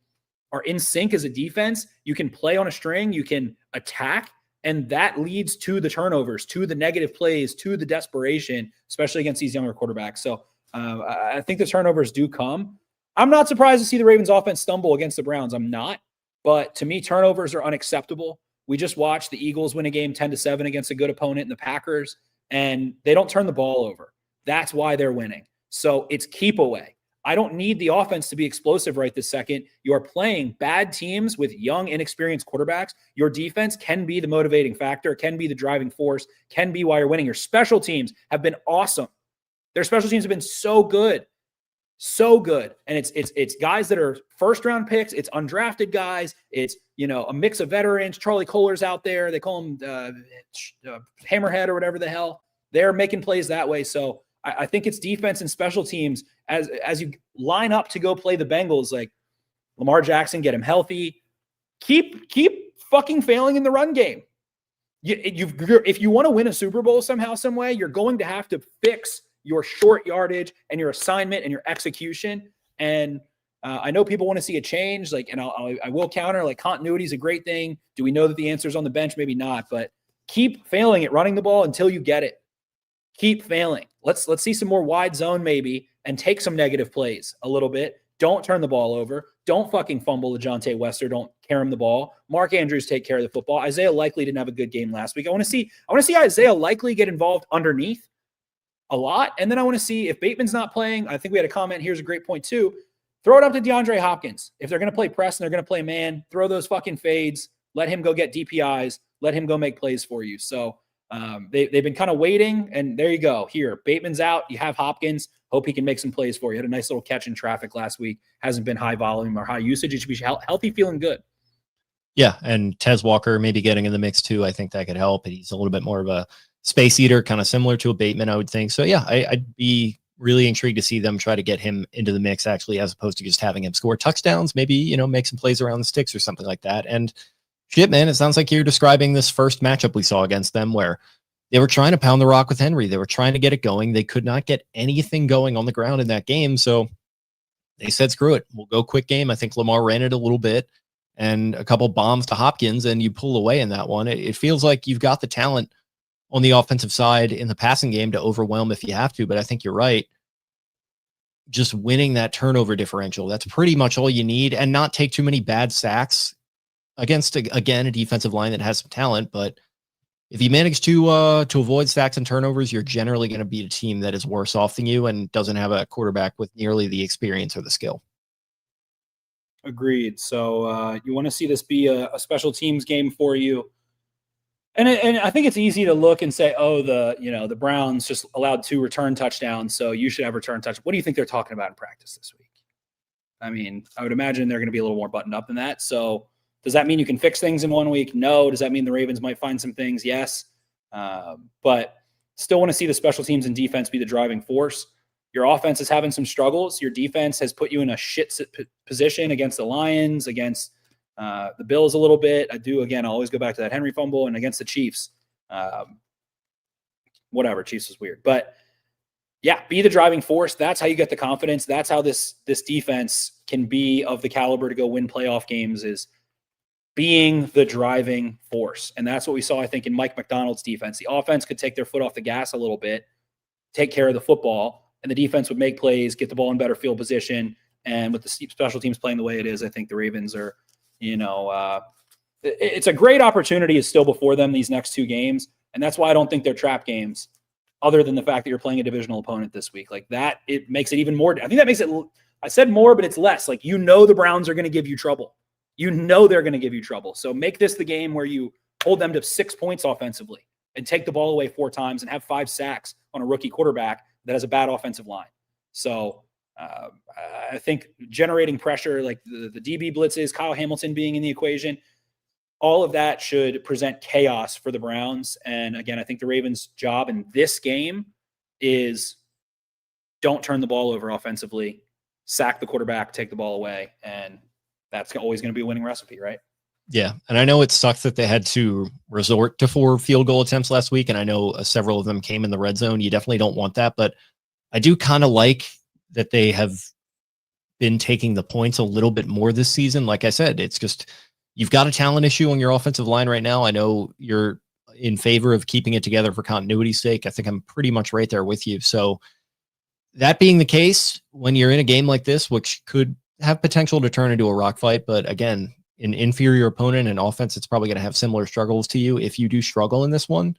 are in sync as a defense, you can play on a string, you can attack, and that leads to the turnovers, to the negative plays, to the desperation, especially against these younger quarterbacks. So I think the turnovers do come. I'm not surprised to see the Ravens offense stumble against the Browns. I'm not. But to me, turnovers are unacceptable. We just watched the Eagles win a game 10-7 against a good opponent in the Packers, and they don't turn the ball over. That's why they're winning. So it's keep away. I don't need the offense to be explosive right this second. You are playing bad teams with young, inexperienced quarterbacks. Your defense can be the motivating factor, can be the driving force, can be why you're winning. Your special teams have been awesome. Their special teams have been so good. So good. And it's guys that are first round picks. It's undrafted guys. It's, a mix of veterans. Charlie Kohler's out there. They call him Hammerhead or whatever the hell. They're making plays that way. So I think it's defense and special teams as you line up to go play the Bengals. Like, Lamar Jackson, get him healthy. Keep fucking failing in the run game. If you want to win a Super Bowl somehow, some way, you're going to have to fix your short yardage and your assignment and your execution. And I know people want to see a change. Like, and I will counter, like, continuity is a great thing. Do we know that the answer's on the bench? Maybe not, but keep failing at running the ball until you get it. Keep failing. Let's see some more wide zone maybe and take some negative plays a little bit. Don't turn the ball over. Don't fucking fumble DeJounte Wester. Don't carry him the ball. Mark Andrews take care of the football. Isaiah Likely didn't have a good game last week. I want to see Isaiah Likely get involved underneath a lot. And then I want to see if Bateman's not playing. I think we had a comment. Here's a great point too. Throw it up to DeAndre Hopkins. If they're going to play press and they're going to play man, throw those fucking fades. Let him go get DPIs. Let him go make plays for you. So they've been kind of waiting, and there you go. Here, Bateman's out. You have Hopkins. Hope he can make some plays for you. Had a nice little catch in traffic last week. Hasn't been high volume or high usage. It should be healthy, feeling good. Yeah, and Tez Walker maybe getting in the mix too. I think that could help. He's a little bit more of a space eater, kind of similar to a Bateman, I would think. So yeah, I'd be really intrigued to see them try to get him into the mix actually, as opposed to just having him score touchdowns, maybe, make some plays around the sticks or something like that. And shit, man, it sounds like you're describing this first matchup we saw against them where they were trying to pound the rock with Henry. They were trying to get it going. They could not get anything going on the ground in that game. So they said, screw it. We'll go quick game. I think Lamar ran it a little bit and a couple bombs to Hopkins, and you pull away in that one. It feels like you've got the talent on the offensive side in the passing game to overwhelm if you have to, but I think you're right. Just winning that turnover differential, that's pretty much all you need, and not take too many bad sacks against, again, a defensive line that has some talent. But if you manage to avoid sacks and turnovers, you're generally going to beat a team that is worse off than you and doesn't have a quarterback with nearly the experience or the skill. Agreed. So you want to see this be a special teams game for you. And I think it's easy to look and say, oh, the Browns just allowed 2 return touchdowns, so you should have return touch. What do you think they're talking about in practice this week? I mean, I would imagine they're going to be a little more buttoned up than that. So does that mean you can fix things in 1 week? No. Does that mean the Ravens might find some things? Yes. But still want to see the special teams and defense be the driving force. Your offense is having some struggles. Your defense has put you in a shit position against the Lions, against the Bills a little bit. I'll always go back to that Henry fumble, and against the Chiefs. Chiefs was weird. But yeah, be the driving force. That's how you get the confidence. That's how this defense can be of the caliber to go win playoff games, is being the driving force. And that's what we saw, I think, in Mike McDonald's defense. The offense could take their foot off the gas a little bit, take care of the football, and the defense would make plays, get the ball in better field position. And with the special teams playing the way it is, I think the Ravens are, it's a great opportunity is still before them, these next 2 games. And that's why I don't think they're trap games, other than the fact that you're playing a divisional opponent this week. Like that, it makes it even more. I think that makes it, I said more, but it's less. Like, the Browns are going to give you trouble. They're going to give you trouble. So make this the game where you hold them to 6 points offensively and take the ball away 4 times and have 5 sacks on a rookie quarterback that has a bad offensive line. So I think generating pressure, like the DB blitzes, Kyle Hamilton being in the equation, all of that should present chaos for the Browns. And again, I think the Ravens' job in this game is don't turn the ball over offensively, sack the quarterback, take the ball away. And that's always going to be a winning recipe, right? Yeah. And I know it sucks that they had to resort to 4 field goal attempts last week. And I know several of them came in the red zone. You definitely don't want that, but I do kind of like that they have been taking the points a little bit more this season. Like I said, it's just, you've got a talent issue on your offensive line right now. I know you're in favor of keeping it together for continuity's sake. I think I'm pretty much right there with you. So that being the case, when you're in a game like this, which could have potential to turn into a rock fight, but again, an inferior opponent and offense, it's probably going to have similar struggles to you. If you do struggle in this one,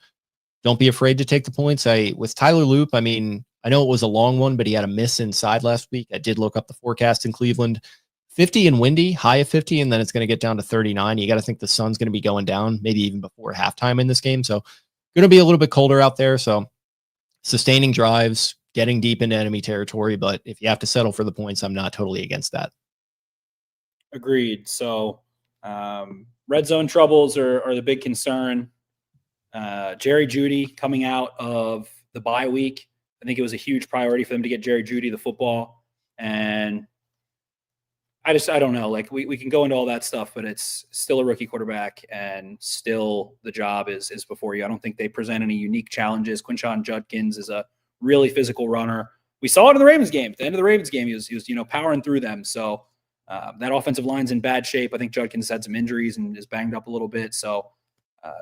don't be afraid to take the points. With Tyler Louque, I mean, I know it was a long one, but he had a miss inside last week. I did look up the forecast in Cleveland. 50 and windy, high of 50, and then it's going to get down to 39. You got to think the sun's going to be going down maybe even before halftime in this game. So going to be a little bit colder out there. So sustaining drives, getting deep into enemy territory. But if you have to settle for the points, I'm not totally against that. Agreed. So red zone troubles are the big concern. Jerry Jeudy coming out of the bye week, I think it was a huge priority for them to get Jerry Jeudy the football. And I don't know. Like we can go into all that stuff, but it's still a rookie quarterback, and still the job is before you. I don't think they present any unique challenges. Quinshon Judkins is a really physical runner. We saw it in the Ravens game. At the end of the Ravens game, he was powering through them. So that offensive line's in bad shape. I think Judkins had some injuries and is banged up a little bit. So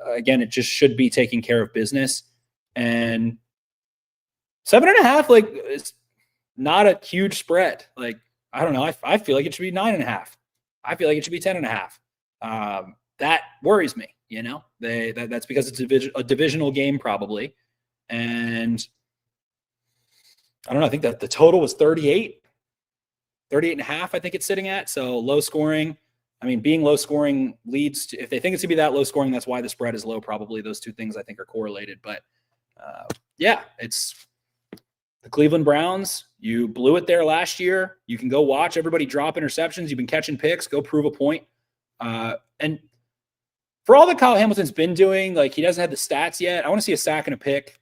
again, it just should be taking care of business. And 7.5, like, it's not a huge spread. Like, I don't know. I feel like it should be 9.5. I feel like it should be 10.5. That worries me. That's because it's a divisional game probably. And I don't know. I think that the total was 38.5, I think it's sitting at. So low scoring. I mean, being low scoring leads to, if they think it's going to be that low scoring, that's why the spread is low. Probably those two things I think are correlated. But it's the Cleveland Browns. You blew it there last year. You can go watch everybody drop interceptions. You've been catching picks. Go prove a point. And for all that Kyle Hamilton's been doing, like, he doesn't have the stats yet. I want to see a sack and a pick.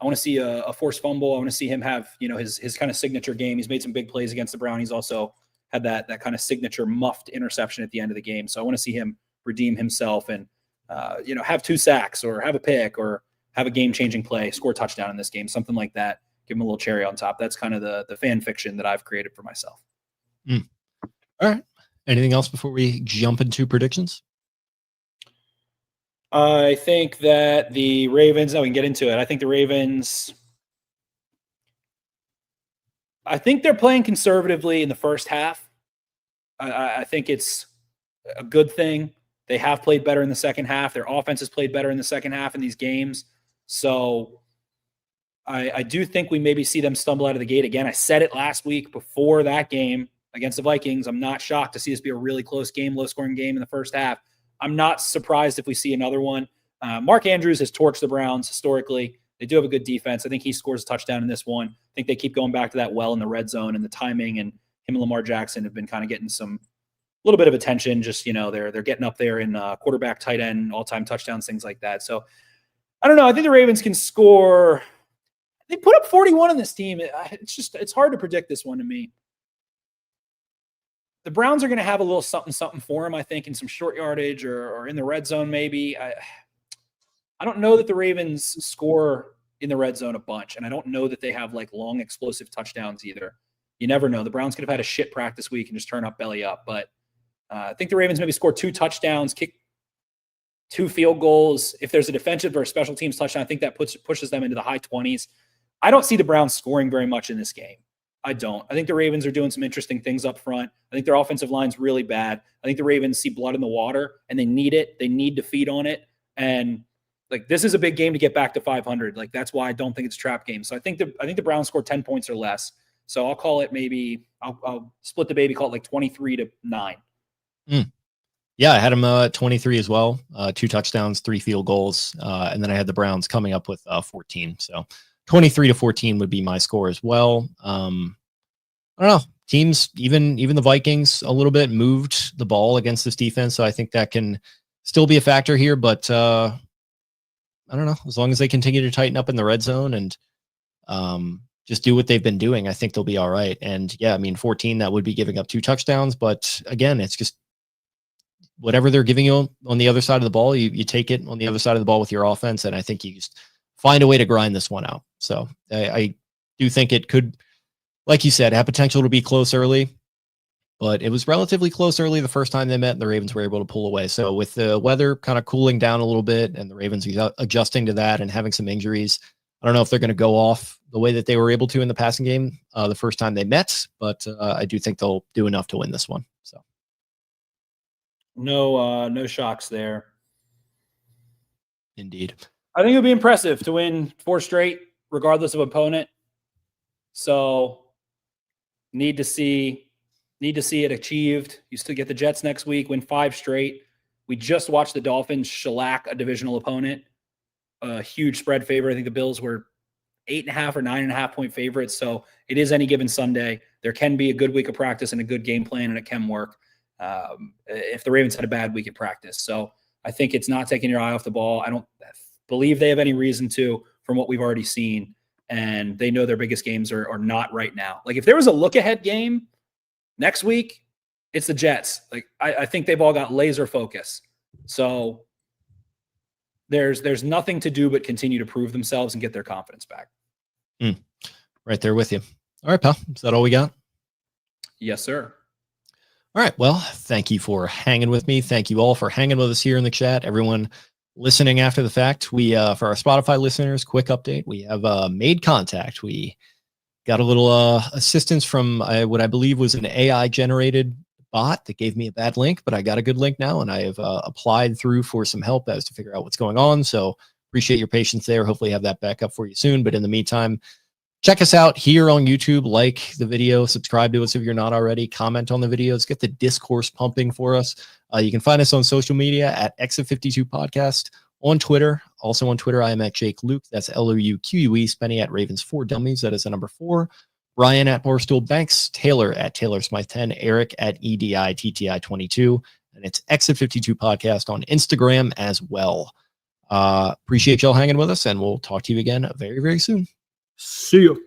I want to see a forced fumble. I want to see him have, his kind of signature game. He's made some big plays against the Browns. He's also had that kind of signature muffed interception at the end of the game. So I want to see him redeem himself and, have 2 sacks or have a pick or have a game-changing play, score a touchdown in this game, something like that. Give him a little cherry on top. That's kind of the fan fiction that I've created for myself. All right. Anything else before we jump into predictions? I think that the Ravens, we can get into it. I think the Ravens, I think they're playing conservatively in the first half. I think it's a good thing. They have played better in the second half. Their offense has played better in the second half in these games. So I do think we maybe see them stumble out of the gate again. I said it last week before that game. against the Vikings. I'm not shocked to see this be a really close game, low-scoring game in the first half. I'm not surprised if we see another one. Mark Andrews has torched the Browns historically. They do have a good defense. I think he scores a touchdown in this one. I think they keep going back to that well in the red zone, and the timing and him and Lamar Jackson have been kind of getting some little bit of attention. Just, they're getting up there in quarterback, tight end, all-time touchdowns, things like that. So I don't know. I think the Ravens can score. They put up 41 on this team. It's hard to predict this one to me. The Browns are going to have a little something for them, I think, in some short yardage or in the red zone maybe. I don't know that the Ravens score in the red zone a bunch, and I don't know that they have like long explosive touchdowns either. You never know. The Browns could have had a shit practice week and just turn up belly up, but I think the Ravens maybe score 2 touchdowns, kick 2 field goals. If there's a defensive or a special teams touchdown, I think that pushes them into the high 20s. I don't see the Browns scoring very much in this game. I don't. I think the Ravens are doing some interesting things up front. I think their offensive line's really bad. I think the Ravens see blood in the water, and they need it. They need to feed on it. And this is a big game to get back to 500. That's why I don't think it's a trap game. So I think the Browns score 10 points or less. So I'll call it I'll split the baby, call it 23-9. Yeah, I had them 23 as well. 2 touchdowns, 3 field goals. And then I had the Browns coming up with 14. So 23-14 would be my score as well. I don't know. Teams, even the Vikings, a little bit moved the ball against this defense, so I think that can still be a factor here. But I don't know. As long as they continue to tighten up in the red zone and just do what they've been doing, I think they'll be all right. And yeah, 14, that would be giving up 2 touchdowns. But again, it's just whatever they're giving you on the other side of the ball, you take it on the other side of the ball with your offense, and I think you just find a way to grind this one out. So I do think it could, like you said, have potential to be close early, but it was relatively close early the first time they met, and the Ravens were able to pull away. So with the weather kind of cooling down a little bit and the Ravens adjusting to that and having some injuries, I don't know if they're going to go off the way that they were able to in the passing game the first time they met, but I do think they'll do enough to win this one. So no shocks there. Indeed. I think it would be impressive to win 4 straight, regardless of opponent. So need to see it achieved. You still get the Jets next week, win 5 straight. We just watched the Dolphins shellac a divisional opponent, a huge spread favorite. I think the Bills were 8.5 or 9.5 point favorites. So it is any given Sunday. There can be a good week of practice and a good game plan, and it can work if the Ravens had a bad week of practice. So I think it's not taking your eye off the ball. I don't believe they have any reason to, from what we've already seen. And they know their biggest games are not right now. If there was a look-ahead game next week, it's the Jets. I think they've all got laser focus. So there's nothing to do but continue to prove themselves and get their confidence back. Right there with you. All right, pal. Is that all we got? Yes, sir. All right. Well, thank you for hanging with me. Thank you all for hanging with us here in the chat. Everyone listening after the fact, we for our Spotify listeners, quick update, we have made contact. We got a little assistance from what I believe was an AI generated bot that gave me a bad link, but I got a good link now, and I have applied through for some help as to figure out what's going on. So appreciate your patience there. Hopefully have that back up for you soon. But in the meantime, check us out here on YouTube, like the video, subscribe to us if you're not already, comment on the videos, get the discourse pumping for us. You can find us on social media at Exit52 Podcast, on Twitter. Also on Twitter, I am at Jake Louque. That's Louque. Spenny at Ravens4Dummies. That is the number 4. Brian at Barstool Banks. Taylor at Taylor Smythe 10. Eric at EDI 22. And it's Exit52 Podcast on Instagram as well. Appreciate y'all hanging with us, and we'll talk to you again very, very soon. See you.